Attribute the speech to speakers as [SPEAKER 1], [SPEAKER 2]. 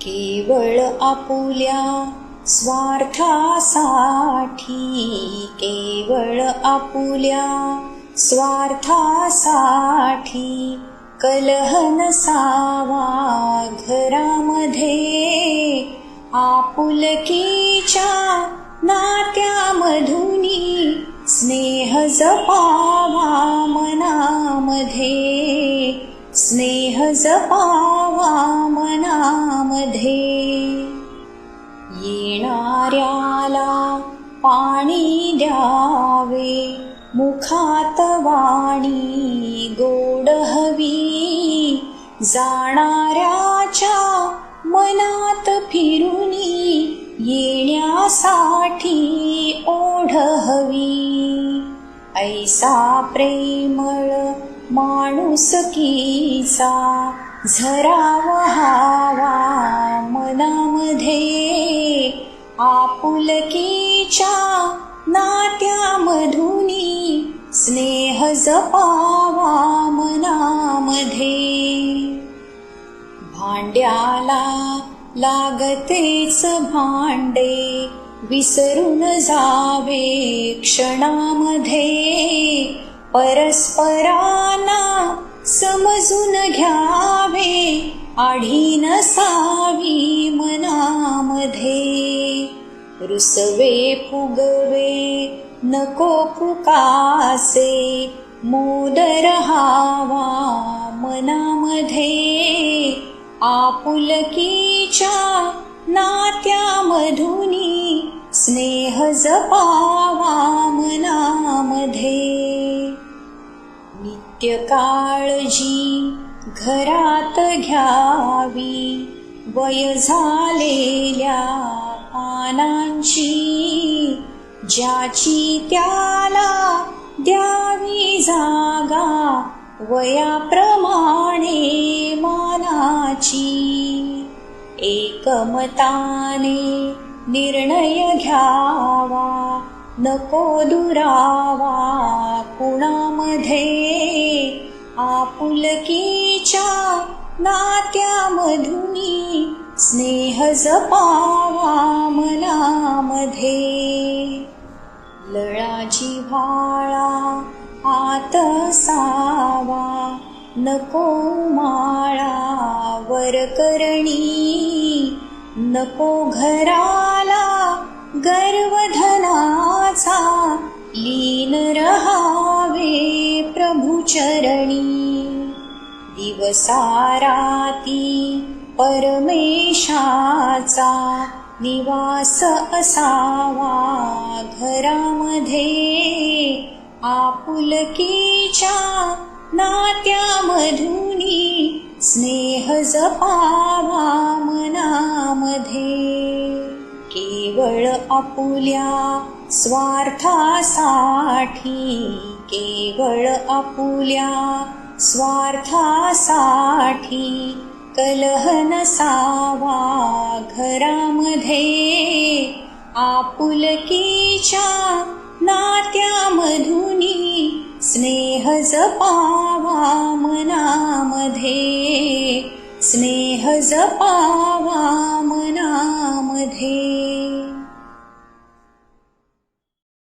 [SPEAKER 1] केवळ आपुल्या स्वार्थासाठी, केवळ आपुल्या स्वार्थासाठी कलह नसावा घरामध्ये. आपुलकीच्या नात्यामधुनी स्नेह जपावा मनामध्ये, स्नेह जपावा मनामध्ये. येणाऱ्याला पाणी द्यावे, मुखात वाणी गोड हवी. जाणाऱ्याच्या मनात फिरुनी येण्यासाठी ओढ हवी. ऐसा प्रेमळ माणुसकीचा झरा वहावा मनामध्ये. आपुलकीच्या नात्यामधुनी स्नेह जपावा मनामध्ये. भांड्याला लागतेच भांडे, विसरून जावे क्षणामध्ये. परस्परांना समजून घ्यावे, आढी नसावी मनामध्ये. रुसवे फुगवे नको फुकासे, मोद रहावा मनामध्ये. आपुलकीच्या नात्यामधुनी स्नेह जपावा मनामध्ये. नित्य काळजी घरात घ्यावी, वय झालेल्या पानांची. ज्याची त्याला द्यावी जागा, वयाप्रमाणे मानाची. एकमताने निर्णय घ्यावा, नको दुरावा कुणामध्ये. आपुलकीच्या नात्यामधुनी स्नेह जपावा मनामध्ये. लळा जिव्हाळा आत असावा, नको माळा वरकरणी. नको घराला गर्वधनाचा, लीन रहावे प्रभुचरणी. दिवसाराती परमेशाचा निवास असावा घरामध्ये. आपुलकीच्या नात्यामधुनी स्नेह जपावा मनामध्ये. केवळ आपुल्या स्वार्थासाठी, केवळ आपुल्या स्वार्थासाठी कलह नसावा घरामध्ये. आपुलकीच्या नात्यामधुनी स्नेह जपावा मनामध्ये, स्नेह जपावा मनामध्ये.